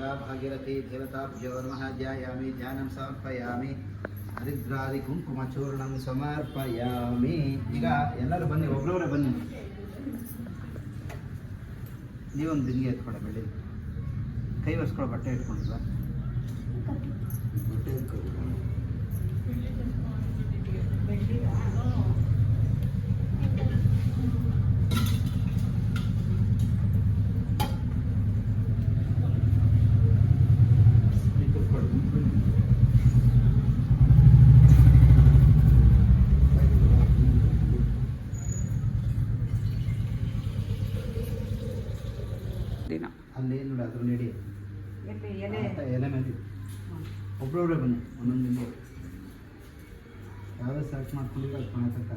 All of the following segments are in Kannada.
ಗಂಗಾ ಭಾಗೀರಥಿ ದೇವತಾಭ್ಯೋ ನಮಃ ಧ್ಯಾಯಾಮಿ ಧ್ಯಾನಂ ಸಮರ್ಪಯಾಮಿ ಹರಿದ್ರಾದಿ ಕುಂಕುಮ ಚೂರ್ಣಂ ಸಮರ್ಪಯಾಮಿ. ಈಗ ಎಲ್ಲರೂ ಬನ್ನಿ, ಒಬ್ಬರವರೇ ಬನ್ನಿ. ನೀವೊಂದು ಬಿಂದಿಗೆ ಎತ್ಕೊಡ, ಬೆಳಿ ಕೈ ಒರೆಸ್ಕೊಳ್ಳೋ, ಬಟ್ಟೆ ಇಟ್ಕೊಂಡಿಲ್ವಾ? ಬಟ್ಟೆ ಅಲ್ಲಿ ನೋಡಿ, ಅದ್ರ ನಡಿ ಎಲೆ ಮೇಲೆ ಒಬ್ಬರೊಬ್ಬರೇ ಬನ್ನಿ, ಒಂದೊಂದು ದಿನ ಯಾವುದೇ ಸರ್ಚ್ ಮಾಡ್ಕೊಂಡಿದ್ರೆ ಅದು ಕೊನೆ ತನಕ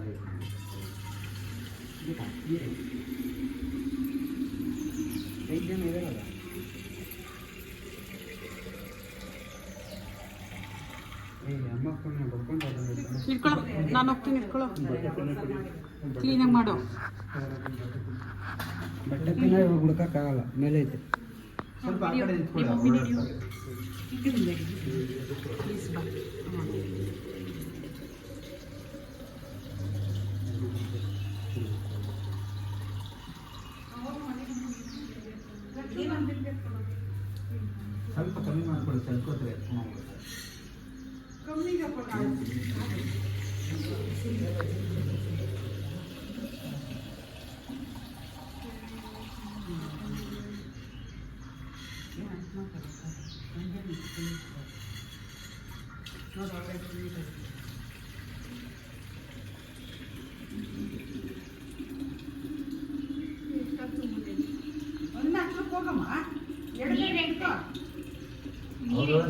ಐದು ಜನ ಇರೋಲ್ಲ. ನಾನು ಹೋಗ್ತೀನಿ, ಇಟ್ಕೊಳ್ಳೋ, ಕ್ಲೀನಾಗಿ ಮಾಡೋ. ಬಟ್ಟೆ ತಿನ್ನ ಹುಡುಕಕ್ಕಾಗಲ್ಲ, ಮೇಲೆ ಐತೆ. ಸ್ವಲ್ಪ ಆ ಕಡೆ ನಿಂತ್ಕೊಳ್ಳಿ. ಸ್ವಲ್ಪ ಕಮ್ಮಿ ಮಾಡ್ಕೊಳ್ಳಿ, ಚಲ್ಕೋತಾರೆ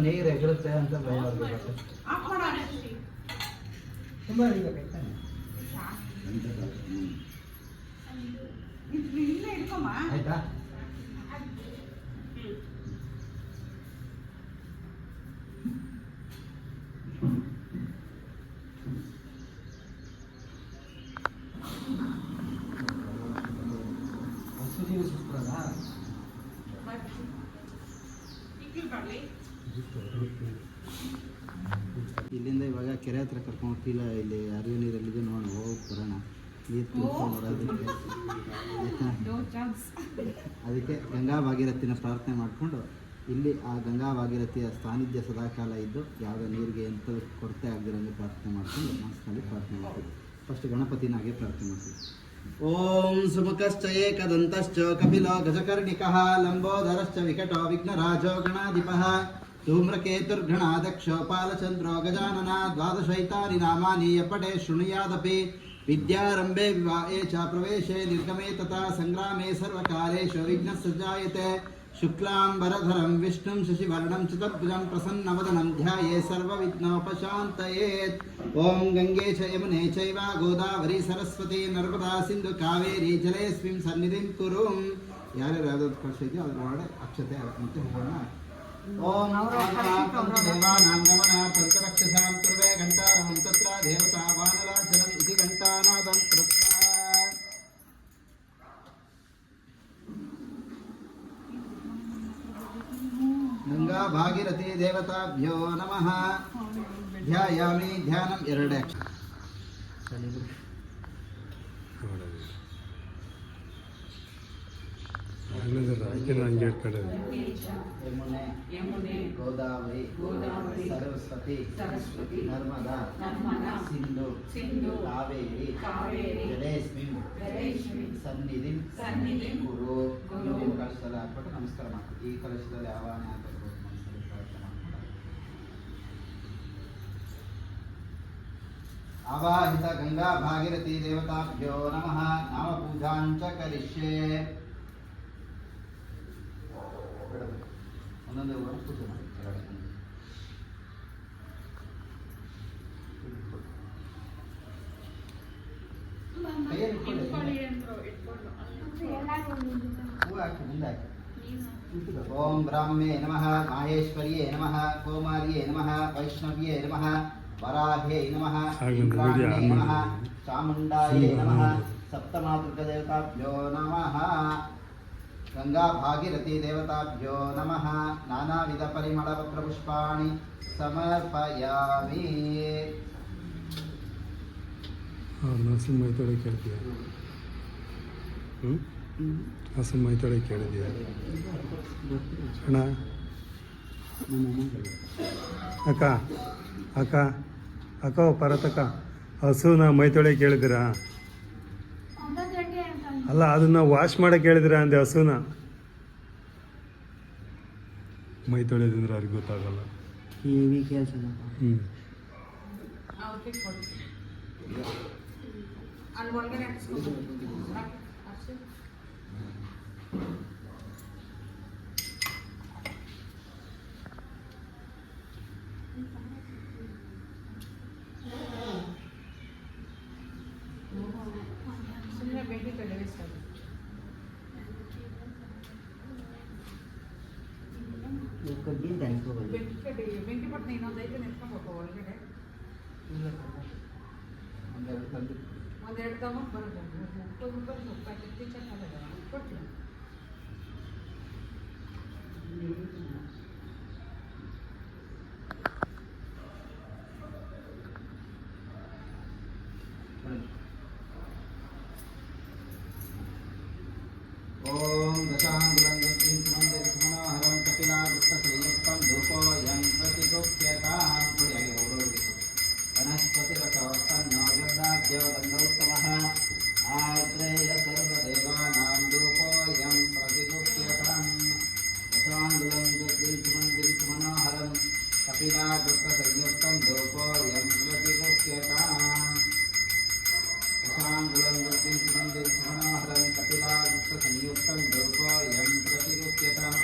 ನೀರು ಎಗರುತ್ತೆ ಅಂತ ಭಯ ಅವ್ರಿಗೆ. ತುಂಬ ಆಯ್ತಾ? ಇಲ್ಲಿಂದ ಇವಾಗ ಕೆರೆ ಹತ್ರ ಕರ್ಕೊಂಡು ಹೋಗ್ತಿಲ್ಲ, ಇಲ್ಲಿ ಅರಿವು ನೀರಲ್ಲಿದೆ ನೋಡಿ, ಹೋಗಿ ಬರೋಣ. ನೀರು ತುಂಬ್ಕೊಂಡು ಬರೋದಕ್ಕೆ ಆಯ್ತಾ? ಅದಕ್ಕೆ ಗಂಗಾ ಭಾಗೀರಥಿನ ಪ್ರಾರ್ಥನೆ ಮಾಡಿಕೊಂಡು ಇಲ್ಲಿ ಆ ಗಂಗಾ ಭಾಗೀರಥಿಯ ಸಾನ್ನಿಧ್ಯ ಸದಾಕಾಲ ಇದ್ದು ಯಾವುದೇ ನೀರಿಗೆ ಎಂಥ ಕೊರತೆ ಆಗದಿರಂಗೆ ಪ್ರಾರ್ಥನೆ ಮಾಡಿಕೊಂಡು ಮನಸ್ಸಿನಲ್ಲಿ ಪ್ರಾರ್ಥನೆ ಮಾಡ್ತೀವಿ. ಫಸ್ಟ್ ಗಣಪತಿನ ಹಾಗೆ ಪ್ರಾರ್ಥನೆ ಮಾಡ್ತೀವಿ. ಓಂ ಸುಮುಖಶ್ಚ ಏಕದಂತಶ್ಚ ಕಪಿಲೋ ಗಜಕರ್ಣಿಕಃ ಲಂಬೋದರಶ್ಚ ವಿಕಟೋ ವಿಘ್ನರಾಜೋ ಗಣಾಧಿಪಃ ಧೂಮ್ರಕೇತುರ್ಗಣಾದಕ್ಷೋ ಪಾಲಚಂದ್ರೋ ಗಜಾನನ ದ್ವಾದಶೈತಾನಿ ನಾಮಾನಿ ಯಪಟೆ ಶೃಣುಯಾದಪಿ ವಿದ್ಯಾರಂಭೆ ವಿವಾಹೇ ಚ ಪ್ರವೇಶೆ ನಿರ್ಗಮೆ ತಥಾ ಸಂಗ್ರಾಮೆ ಸರ್ವಕಾಲೇಷು ವಿಘ್ನಸ್ಸ ಜಾಯತೆ. ಶುಕ್ಲಾಂಬರಧರಂ ವಿಷ್ಣುಂ ಶಶಿವರ್ಣಂ ಚತುರ್ಭುಜಂ ಪ್ರಸನ್ನವದನಂ ಧ್ಯಾಯೇ ಸರ್ವವಿಘ್ನೋಪಶಾಂತಯೇತ್. ಓಂ ಗಂಗೆ ಚ ಯಮುನೆ ಚೈವ ಗೋದಾವರಿ ಸರಸ್ವತಿ ನರ್ಮದಾ ಸಿಂಧು ಕಾವೇರಿ ಜಲೇಸ್ಮಿನ್ ಸನ್ನಿಧಿಂ ಕುರುಂ. ಯಾರ್ಯಾರು ಯಾವುದಾದ್ರು ಕಷ್ಟ ಇದೆಯೋ ಅದ್ರ ಒಳಗಡೆ ಅಕ್ಷತೆ ಮತ್ತೆ ಹೋಗೋಣ. ಓಂ ದೇವಾನಾಂ ಗಮನಾರ್ಥಂ ರಕ್ಷಸಾಂ ಕುರ್ವೆ ಘಂಟಾರಮಂ ತತ್ರ ದೇವತಾ ವಾನರಾಜನಂ ಇತಿ ಘಂಟಾನಾದಂ ಕೃತ್ವಾ. ಗಂಗಾ ಭಾಗೀರಥಿ ದೇವತಾಭ್ಯೋ ನಮಃ ಧ್ಯಾಯಾಮಿ ಧ್ಯಾನಂ. ಎರಡೇ ಯಮುನೆ ಗೋದಾವರಿ ಸರಸ್ವತಿ ನರ್ಮದಾ ಸಿಂಧು ಕಾವೇರಿ ಜಲೇಸ್ಮಿನ್ ಸನ್ನಿಧಿಂ ಕುರು. ಕಲಶದಲ್ಲಿ ಹಾಕ್ಬಿಟ್ಟು ನಮಸ್ಕಾರ ಮಾಡ್ತೀವಿ. ಈ ಕಲಶದಲ್ಲಿ ಆವಾಹನೆ ಆಗಬೇಕು ಮನಸ್ಸಲ್ಲಿ ಪ್ರಾರ್ಥನೆ ಮಾಡ್ಕೊಂಡು ಆವಾಹಿತ ಗಂಗಾ ಭಾಗೀರಥಿ ದೇವತಾಭ್ಯೋ ನಮಃ ನಾಮ ಪೂಜಾಂಚ ಕರಿಷ್ಯೆ. ಒಂದೊಂದೇ ಪೂಜೆ ಮಾಡಿ. ಓಂ ಬ್ರಾಹ್ಮೇ ನಮಃ ಮಾಹೇಶ್ವರ್ಯೇ ನಮಃ ಕೌಮಾರ್ಯೇ ನಮಃ ವೈಷ್ಣವ್ಯೇ ನಮಃ ವರಾಹೇ ನಮಃ ಇಂದ್ರಾಣ್ಯೇ ನಮಃ ಚಾಮುಂಡಾಯೇ ನಮಃ ಸಪ್ತಮಾತೃಕ ದೇವತಾಭ್ಯೋ ನಮಃ. गंगा भागीरथी देवताभ्यो नमः नानाविधपरिमलपत्रपुष्पाणि समर्पयामि ಹಸು ಮೈತೊಳೆ ಕೇಳ್ತೀಯ ಹಸು ಮೈತೊಳೆ ಕೇಳಿದೆಯಾ ಅಣ್ಣ ಅಕ್ಕ ಅಕ್ಕ ಅಕ್ಕ ಪರತಕ್ಕ ಹಸುನ ಮೈತೊಳೆ ಕೇಳಿದಿರಾ ಅಲ್ಲ ಅದನ್ನ ವಾಶ್ ಮಾಡಕ್ಕೆ ಹೇಳಿದಿರಾ ಅಂದೆ ಹಸುನ ಮೈ ತೊಳೆದಂದ್ರೆ ಅವ್ರಿಗೆ ಗೊತ್ತಾಗಲ್ಲ ಹ್ಞೂ ಅಲ್ಲಿ ಒಳಗಡೆ ಸುಮ್ಮನೆ ಬೆಂಕಿ ಕಡೆ ಬೆಂಕಿ ಪಟ್ಟಣ ಇನ್ನೊಂದು ಐದು ನಿಂತ್ಕೊಂಡು ಹೋಗೋ ಒಳಗಡೆ ಒಂದೆರಡು ತಗೊಂಡು ಬರೋದು ಪ್ಯಾಕೆಟ್ ಕೊಡ್ತೀನಿ ओम दशांगुलंगतिमंदिरमनोहरं कपिलावृत्तसंयुक्तं धूपोऽयं प्रतिगुप्यतां वनस्पतिरसोत्पन्नो गन्धाढ्योगन्धोत्तमः आग्रेय सर्वदेवानां धूपोऽयं प्रतिगुप्यतां दशांगुलंगतिमंदिरमनोहरं कपिलावृत्तसंयुक्तं धूपोऽयं प्रतिगुप्यतां दशांगुलंगतिमंदिरमनोहरं कपिलावृत्तसंयुक्तं धूपोऽयं प्रतिगुप्यतां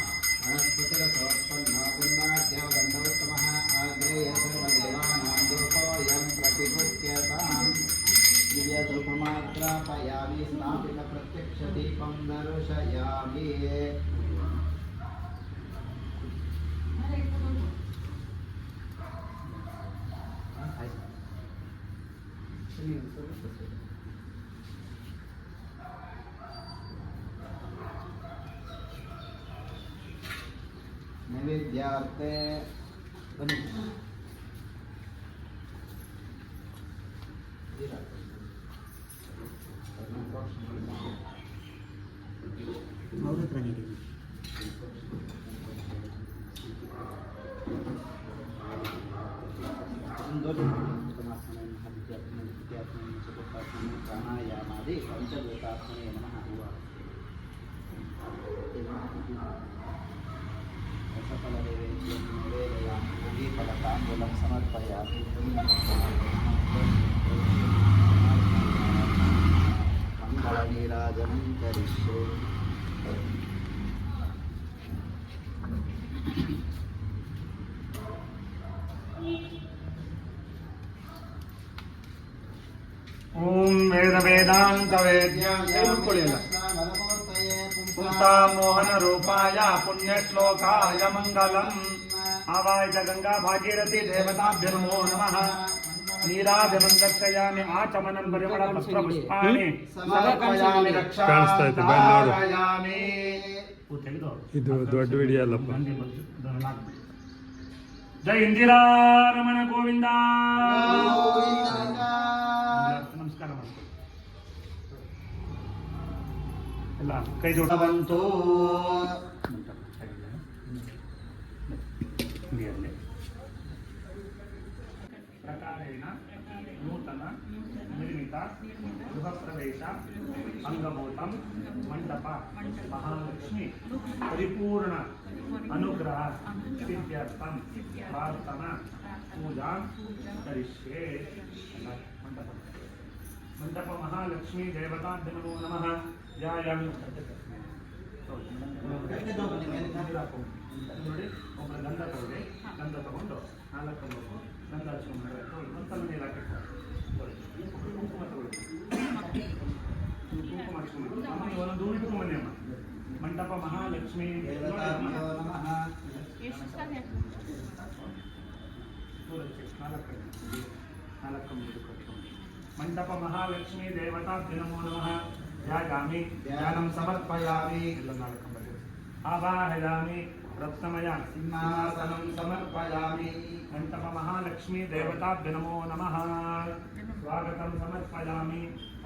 वनस्पतिरसोत्पन्नो गन्धाढ्योगन्धोत्तमः आग्रेय सर्वदेवानां धूपोऽयं प्रतिगुप्यतां दिव्यधूपमात्रापयामि स्थापितप्रत्यक्षदीपं दर्शयामि नैवेद्यार्थे प्राणायामादि पंचभूतात्मने नमः सकलदेवेभ्यो निवेदयामि फलताम्बूलं समर्पयामि मङ्गलनीराजनं करिष्ये ओम वेद वेदांत पुंसा मोहन रूपाय पुण्यश्लोकाय मंगलम आवाय च गंगा भागीरथी देवताभ्यो नमो नमः नीराभिमंदर्शयामि आचमनं परिमल पत्र पुष्पाणि समर्पयामि ಕಾಣಿಸ್ತಾ ಐತೆ ಬನ್ನಿ ನೋಡು रक्षामि ಇದು ದೊಡ್ಡ ವಿಡಿಯೋ ಅಲ್ಲಪ್ಪ जय इंदिरा रमण गोविंद नमस्कार ಎಲ್ಲ ಕೈ ಜೋಡವಂತೂ ಪ್ರಕಾರೇಣ ನೂತನ ನಿರ್ಮಿತ ಗೃಹ ಪ್ರವೇಶ ಅಂಗಭೂತಂ ಮಂಟಪ ಮಹಾಲಕ್ಷ್ಮಿ ಪರಿಪೂರ್ಣ ಅನುಗ್ರಹ ಸಿದ್ಧಾರ್ಥಂ ಪ್ರಾರ್ಥನಾ ಪೂಜಾ ಕರಿಷ್ಯೆ ಮಂಟಪ ಮಂಟಪ ಮಹಾಲಕ್ಷ್ಮಿ ದೇವತಾಭ್ಯ ನಮೋ ನಮಃ ಧ್ಯಾಯಾಮಿ ನೋಡಿ ಒಬ್ಬರ ಗಂಧ ತಗೊಳ್ಳಿ ಗಂಧ ತಗೊಂಡು ನಾಲ್ಕು ಗಂಧ ಹಚ್ಕೊಂಡು ಒಂದ್ಸಲ ನೀರು ಹಾಕಿ ಕುಂಕುಮ ತಗೊಳ್ಳಿ ಕುಂಕುಮ ಹಚ್ಕೊಂಡು ಒಂದೊಂದು ಇಟ್ಕೊಂಬನ್ನಿ ಅಮ್ಮ ಮಂಟಪ ಮಹಾಲಕ್ಷ್ಮಿ ನಾಲ್ಕು ಮಂಟಪ ಮಹಾಲಕ್ಷ್ಮಿ ದೇವತಾಭ್ಯ ನಮೋ ನಮಃ ಧ್ಯಾಯಾಮಿ ಧ್ಯಾನಂ ಸಮರ್ಪಯಾಮಿ ಎಲ್ಲ ನಾಲ್ಕು आवाहयामि रत्नमय सिंहासनं समर्पयामि मंटप महालक्ष्मी देवताभ्य नमो नमः स्वागतं समर्पयामि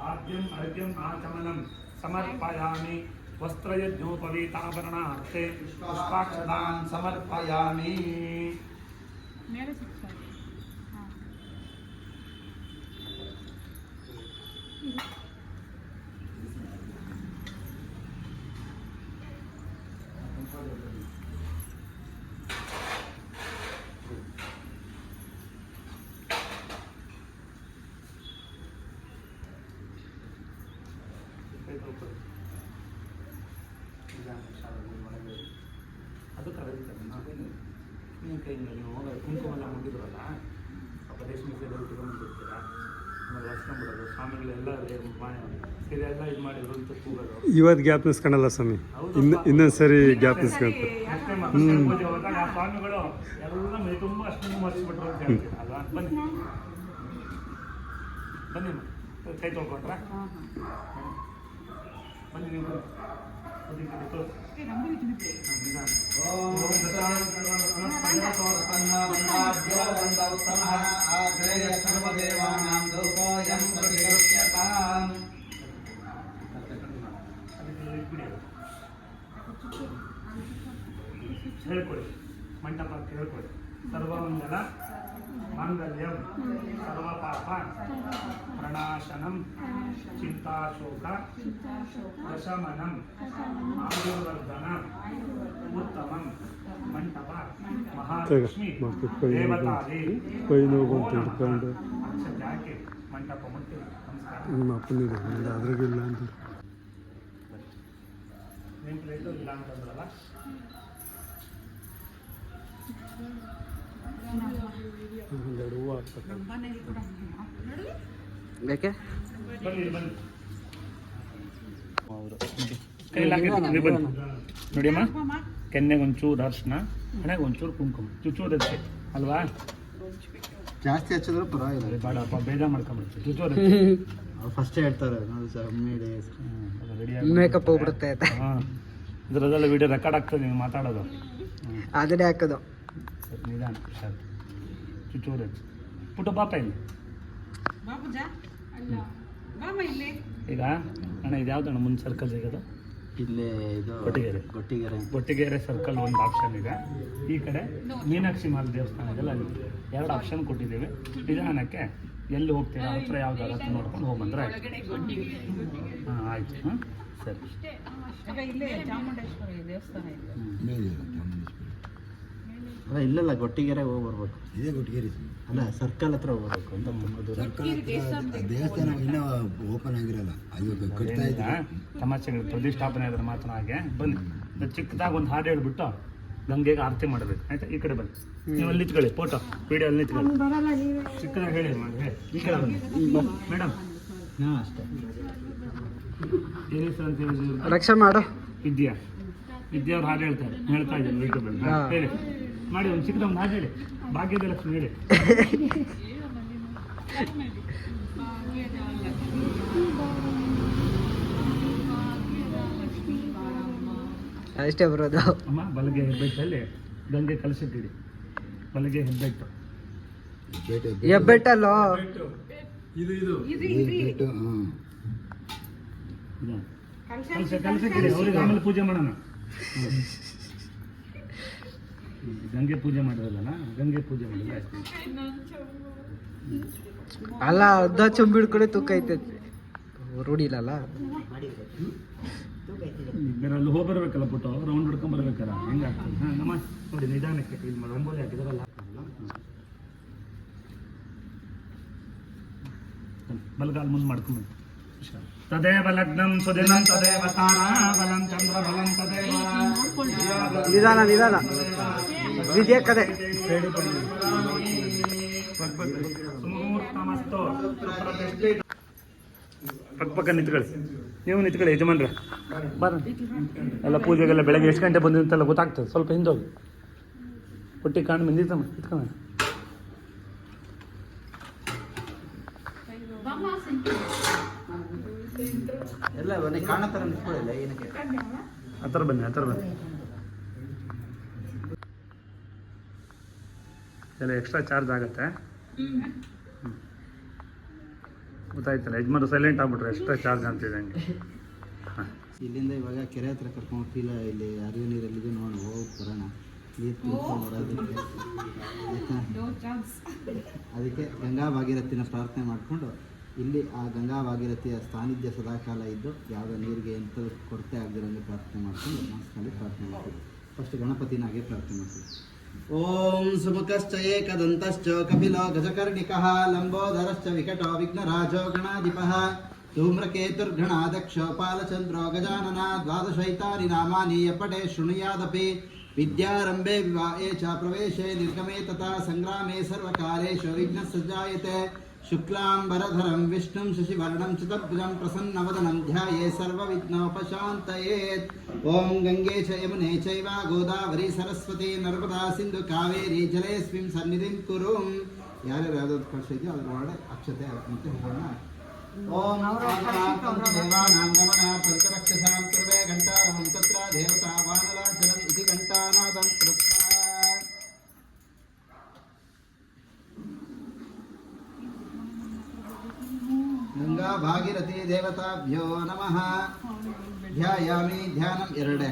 आद्यम् अर्घ्यम् आचमनं समर्पयामि वस्त्रयज्ञोपवीताभरणार्थे पुष्पाक्षतान् समर्पयामि मेरे शिक्षा हाँ ಅದು ಕರೆಕ್ಟ್ ನೀವು ಕೈಯಿಂದ ನೀವು ಕುಂಕುಮ ಎಲ್ಲ ಮುಗಿದ್ರಲ್ಲ ಆ ರೇಷ್ಮೆ ಸೀರೆ ಉಟ್ಕೊಂಡ್ಬಿಡ್ತೀರಾ ಆಮೇಲೆ ಹೊಸ್ಕೊಂಡ್ಬಿಡೋದು ಸ್ವಾಮಿಗಳೆಲ್ಲ ಸೀರೆ ಎಲ್ಲ ಇದು ಮಾಡಿದ್ರು ಅಂತ ಕೂಗೋದು ಇವತ್ತು ಜ್ಞಾಪನಿಸ್ಕೊಳಲ್ಲ ಸ್ವಾಮಿ. ಇನ್ನೊಂದು ಸರಿ ಜ್ಞಾಪನಿಸ್ಕೊಳ್ತಾರೆ. ಅಷ್ಟೇ ಮತ್ತೆ ಪೂಜೆ ಹೋದಾಗ ಆ ಸ್ವಾಮಿಗಳು ಎಲ್ಲ ಮೈ ತುಂಬ ಅಷ್ಟು ಮಾಡಿಸ್ಬಿಟ್ರು ಅಂತ ಹೇಳ್ತೀರಾ ಅಲ್ವಾ? ಬನ್ನಿ ಬನ್ನಿ ಕೈ ತೊಳ್ಕೊಂಡ್ರಾ हाँ ಬನ್ನಿ ನೀವು ಬನ್ನಿ ಕೈ ತೋರಿಸಿ ये नंबर इतने पे ನಿಧಾನ ಓಂ ದಶಾಂಕರ್ಮಣಾಭ್ಯೋ ದಂಡೋತ್ತಮಃ ಆಗ್ರೇಯ ಸರ್ವದೇವಾನಾಂ ಧೂಪೋಯಂ ಪ್ರತಿಗೃಹ್ಯತಾಂ ಹೇಳ್ಕೊಳ್ಳಿ ಮಂಟಪಕ್ಕೆ ಹೇಳ್ಕೊಳ್ಳಿ ಸರ್ವಮಂಗಲ ಮಾಂಗಲ್ಯಂ ಸರ್ವಪಾಪ ಪ್ರಣಾಶನಂ ಚಿಂತಾಶೋಕ ದಶಮನಂ ಆಯುರ್ವರ್ಧನ ಉತ್ತಮಂ ಮಂಟಪ ಮಹಾಲಕ್ಷ್ಮಿ ದೇವತಾದಿ ಕೈ ನೋವು ಬಂತು ಹಿಡ್ಕೊಂಡು ಅಕ್ಷತೆ ಹಾಕಿ ಮಂಟಪ ಮುಟ್ಟಿ ನಮಸ್ಕಾರ ನಿಮ್ಮ ಅಪ್ಪನಿದೆ ಅದ್ರಾಗಿಲ್ಲ ಅಂತ ನಿಮ್ಮ ಪ್ಲೇಟು ಇಲ್ಲ ಅಂತಂದ್ರಲ್ಲ ಒಂದೆರಡು ಹೂವು ಹಾಕ್ಬೇಕು. नंबर नहीं ಕೂಡ ಬೇಕೆ ಬನ್ನಿ ಬನ್ನಿ ಕೈಯಲ್ಲಿ ಹಾಕಿ ಬನ್ನಿ ನೋಡಿಯಮ್ಮ ಕೆನ್ನೆಗೆ ಒಂಚೂರು ಅರ್ಶಿನ ಹಣೆಗೆ ಒಂಚೂರು ಕುಂಕುಮ ಚುಚ್ಚೋದು ಅದಕ್ಕೆ ಅಲ್ವಾ? ಜಾಸ್ತಿ ಹಚ್ಚಿದ್ರು ಪರವಾಗಿಲ್ಲ. ಬೇಡಪ್ಪ ಬೇಜಾರು ಮಾಡ್ಕೊಂಡ್ಬಿಡ್ತೀವಿ ಚುಚ್ಚೋದು ಫಸ್ಟ್ ಹೇಳ್ತಾರೆ ನೋಡಿ ಸರ್ ಮೇಲೆ ರೆಡಿ ಮೇಕಪ್ ಹೋಗ್ಬಿಡುತ್ತೆ ಅಂತ ಹಾಂ ಇದರದೆಲ್ಲ ವಿಡಿಯೋ ರೆಕಾರ್ಡ್ ಆಗ್ತದೆ ನೀವು ಮಾತಾಡೋದು ಅದನ್ನೇ ಹಾಕೋದು. ಸರಿ ನಿಧಾನ ಸರ್ ಚುಚ್ಚೋದು ಪುಟ್ಟ ಪಾಪ ಇಲ್ಲಿ बाबू जा अल्लाह बाबा इल्ले ಈಗ ಅಣ್ಣ ಇದು ಯಾವ್ದಣ್ಣ ಮುಂದೆ ಸರ್ಕಲ್ ಸಿಗೋದು? ಇಲ್ಲಿ ಇದು ಕೊಟ್ಟಿಗೆರೆ. ಗೊಟ್ಟಿಗೆರೆ ಸರ್ಕಲ್ ಒಂದು ಆಪ್ಷನ್ ಇದೆ. ಈ ಕಡೆ ಮೀನಾಕ್ಷಿ ಮಾಲ್ ದೇವಸ್ಥಾನ ಇದೆಲ್ಲ ಅಲ್ಲಿ 2 ಆಪ್ಷನ್ ಕೊಟ್ಟಿದ್ದೀವಿ. ನಿಧಾನಕ್ಕೆ ಎಲ್ಲಿ ಹೋಗ್ತೀರಾ ಹತ್ರ ಯಾವ್ದಾರು ಹತ್ರ ನೋಡ್ಕೊಂಡು ಹೋಗ್ಬಂದ್ರೆ ಆಯ್ತು. ಹಾಂ ಆಯ್ತು ಹಾಂ ಸರಿ अब इल्ले ಚಾಮುಂಡೇಶ್ವರಿ ದೇವಸ್ಥಾನ ಇದೆ ಅಲ್ಲ ಇಲ್ಲಲ್ಲ ಗೊಟ್ಟಿಗೆರೆ ಹೋಗಿ ಬರ್ಬೇಕು. ಇದೇ ಗೊಟ್ಟಿಗೆರೆ ಅಲ್ಲ ಸರ್ಕಲ್ ಹತ್ರ ಹೋಗ್ಬೇಕು ಅಂತ ತುಂಬ ದೂರ. ದೇವಸ್ಥಾನ ಇನ್ನೂ ಓಪನ್ ಆಗಿರಲ್ಲ, ಅದು ಕಟ್ತಾ ಏನಿಲ್ಲ, ತಮಾಷೆಗಳು ಪ್ರತಿಷ್ಠಾಪನೆ ಆದ್ರೆ ಮಾತ್ರ ಹಾಗೆ ಬನ್ನಿ. ಚಿಕ್ಕದಾಗಿ ಒಂದು ಹಾಡು ಹೇಳ್ಬಿಟ್ಟು ಗಂಗೆಗೆ ಆರತಿ ಮಾಡಬೇಕು ಆಯ್ತಾ? ಈ ಕಡೆ ಬನ್ನಿ, ನೀವು ಅಲ್ಲಿ ನಿಂತ್ಕೊಳ್ಳಿ, ಫೋಟೋ ವಿಡಿಯೋ ಅಲ್ಲಿ ನಿಂತ್ಕೊಳ್ಳಿ. ಚಿಕ್ಕದಾಗಿ ಹೇಳಿ ಈ ಕಡೆ ಬನ್ನಿ ಮೇಡಮ್. ಹಾಂ ಅಷ್ಟೇ. ಏನು ಹೆಸರು ಅಂತ ಹೇಳಿದ್ರು? ರಕ್ಷಾ ಮಾಡು. ವಿದ್ಯಾ ಅವ್ರು ಹಾಡು ಹೇಳ್ತಾ ಇದ್ದಾರೆ ಯೂಟ್ಯೂಬಲ್ಲಿ. ಹೇಳಿ ಮಾಡಿ ಒಂದು ಚಿಕ್ಕದ ಒಂದು ಹಾಡು ಹೇಳಿ, ಭಾಗ್ಯದ ಲಕ್ಷ್ಮಿ ಹೇಳಿ. ಅಷ್ಟೇ ಬರೋದು. ಅಮ್ಮ ಬಲಗೆ ಹೆಬ್ಬೆಟ್ಟಲ್ಲಿ ಗಂಗೆ ಕಲಸಿಟ್ಟಿಡಿ. ಬಲಗೆ ಹೆಬ್ಬೆಟ್ಟು ಹೆಬ್ಬೆಟ್ಟಲ್ಲೋ ಕಲಸಿಟ್ಟಿಡಿ. ಅವ್ರಿಗೆ ಆಮೇಲೆ ಪೂಜೆ ಮಾಡೋಣ. ಗಂಗೆ ಪೂಜೆ ಮಾಡಿರಲ್ಲ, ಗಂಗೆ ಪೂಜೆ ಮಾಡಿದ್ರೆ ಆಯ್ತು. ಅಲ್ಲ ಅರ್ಧ ಚಂಬು ಹಿಡ್ಕೊಂಡೆ ತೂಕ ಐತೈತೆ, ರೂಢಿ ಇಲ್ಲಲ್ಲ. ಬೇರೆ ಅಲ್ಲಿ ಹೋಗಿ ಬರ್ಬೇಕಲ್ಲ ಪುಟ್ಟು, ರೌಂಡ್ ಹಿಡ್ಕೊಂಡ್ ಬರ್ಬೇಕಲ್ಲ, ಹೆಂಗಾಗ್ತದೆ? ಹಾಂ ನಮ್ಮ ನೋಡಿ ನಿಧಾನಕ್ಕೆ ಇದು ಮಾಡಿ ರಂಗೋಲಿ ಹಾಕಿದಾರಲ್ಲ, ಬಲಗಾಲ್ ಮುಂದೆ ಮಾಡ್ಕೊಂಡ್ಬಂದು ತದೇವ ಲಗ್ನಂ ಸುದಿನಂ ತದೇವ ತಾರಾ ಬಲಂ ಚಂದ್ರ ಬಲಂ ತದೇವ ನಿಧಾನ ವಿದ್ಯಾ ಕದೆ. ಸುಮುಹೂರ್ತಮಸ್ತು ಪಕ್ಕ ನಿಂತ್ಕೊಳ್ಳಿ, ನೀವು ನಿಂತ್ಕೊಳ್ಳಿ ಯಜಮಾನ್ರ. ಬರ ಎಲ್ಲ ಪೂಜೆಗೆಲ್ಲ ಬೆಳಗ್ಗೆ ಎಷ್ಟು ಗಂಟೆ ಬಂದಿದ್ದಂತೆಲ್ಲ ಗೊತ್ತಾಗ್ತದೆ. ಸ್ವಲ್ಪ ಹಿಂದೋಗಿ ಹೊಟ್ಟಿ ಕಾಣ್ ಬಂದಿತ್ತಮ್ಮ ಇಟ್ಕೊಂಡ. ಎಲ್ಲ ಬನ್ನಿ, ಕಾಣೋ ಥರ ನಿಂತ್ಕೊಳ್ಳಿಲ್ಲ ಏನಕ್ಕೆ. ಆ ಥರ ಬನ್ನಿ ಎಲ್ಲ ಎಕ್ಸ್ಟ್ರಾ ಚಾರ್ಜ್ ಆಗುತ್ತೆ. ಗೊತ್ತಾಯ್ತಲ್ಲ, ಯಜಮಾನ ಸೈಲೆಂಟ್ ಆಗ್ಬಿಟ್ರೆ ಎಕ್ಸ್ಟ್ರಾ ಚಾರ್ಜ್ ಅಂತಿದ್ದಂಗೆ. ಹಾಂ, ಇಲ್ಲಿಂದ ಇವಾಗ ಕೆರೆ ಹತ್ರ ಕರ್ಕೊಂಡು ಹೋಗ್ತಿಲ್ಲ, ಇಲ್ಲಿ ಹರಿವು ನೀರಲ್ಲಿದೆ ನೋಡಿ ಹೋಗಿ ಬರೋಣ, ನೀರು ತುಂಬ್ಕೊಂಡು ಬರೋದಕ್ಕೆ ಆಯ್ತಾ. ಅದಕ್ಕೆ ಗಂಗಾ ಭಾಗೀರಥಿನ ಪ್ರಾರ್ಥನೆ ಮಾಡಿಕೊಂಡು ಇಲ್ಲಿ ಆ ಗಂಗಾ ಭಾಗೀರಥಿಯ ಸಾನ್ನಿಧ್ಯ ಸದಾಕಾಲ ಇದ್ದು ಯಾವುದೋ ನೀರಿಗೆ ಎಂಥ ಕೊರತೆ ಆಗದಿರಂಗೆ ಪ್ರಾರ್ಥನೆ ಮಾಡಿಕೊಂಡು ಮನಸ್ಸಿನಲ್ಲಿ ಪ್ರಾರ್ಥನೆ ಮಾಡ್ತೀವಿ. ಫಸ್ಟ್ ಗಣಪತಿನಾಗೆ ಪ್ರಾರ್ಥನೆ ಮಾಡ್ತೀವಿ. ಓಂ ಸುಮುಖಶ್ಚ ಏಕದಂತಶ್ಚ ಕಪಿಲೋ ಗಜಕರ್ಣಿಕಃ ಲಂಬೋದರಶ್ಚ ವಿಕಟೋ ವಿಘ್ನರಾಜೋ ಗಣಾಧಿಪಃ ಧೂಮ್ರಕೇತುರ್ಗಣಾಧ್ಯಕ್ಷೋ ಪಾಲಚಂದ್ರೋ ಗಜಾನನ ದ್ವಾದಶೈತಾನಿ ನಾಮಾನಿ ಯಪಟೆ ಶೃಣುಯಾದಪಿ ವಿದ್ಯಾರಂಭೆ ವಿವಾಹೇ ಚ ಪ್ರವೇಶೆ ನಿರ್ಗಮೆ ತಥಾ ಸಂಗ್ರಾಮೆ ಸರ್ವಕಾಲೇಷು ವಿಘ್ನಸ್ಸಜ್ಜಾಯತೆ ಶುಕ್ಲಾಂಬರಧರಂ ವಿಷ್ಣುಂ ಶಶಿವರ್ಣಂ ಚತುರ್ಭುಜಂ ಪ್ರಸನ್ನವದನಂ ಧ್ಯಾಯೇ ಸರ್ವವಿಘ್ನೋಪಶಾಂತಯೇತ್. ಓಂ ಗಂಗೆ ಚ ಯಮುನೆ ಚೈವ ಗೋದಾವರಿ ಸರಸ್ವತಿ ನರ್ಮದಾ ಸಿಂಧು ಕಾವೇರಿ ಜಲೇಸ್ಮಿನ್ ಸನ್ನಿಧಿಂ ಕುರು. ಯಾರ್ಯಾರು ಯಾವ್ದಾದ್ರು ಕಷ್ಟ ಇದೆಯೋ ಅದ್ರ ಒಳಗಡೆ ಅಕ್ಷತೆ ಮತ್ತೆ ಹೋಗೋಣ. ಓಂ ದೇವಾನಾಂ ಗಮನಾರ್ಥಂ ರಕ್ಷಸಾಂ ಕುರ್ವೆ ಘಂಟಾರವಂ ತತ್ರ ದೇವತಾ ವಾನರಾಚಲಂ ಇತಿ ಘಂಟಾನಾದಂ ಕೃತ್ವಾ. ಗಂಗಾ ಭಾಗೀರಥಿ ದೇವತಾಭ್ಯೋ ನಮಃ. ಧ್ಯಾಯಾಮಿ ಧ್ಯಾನಂ 2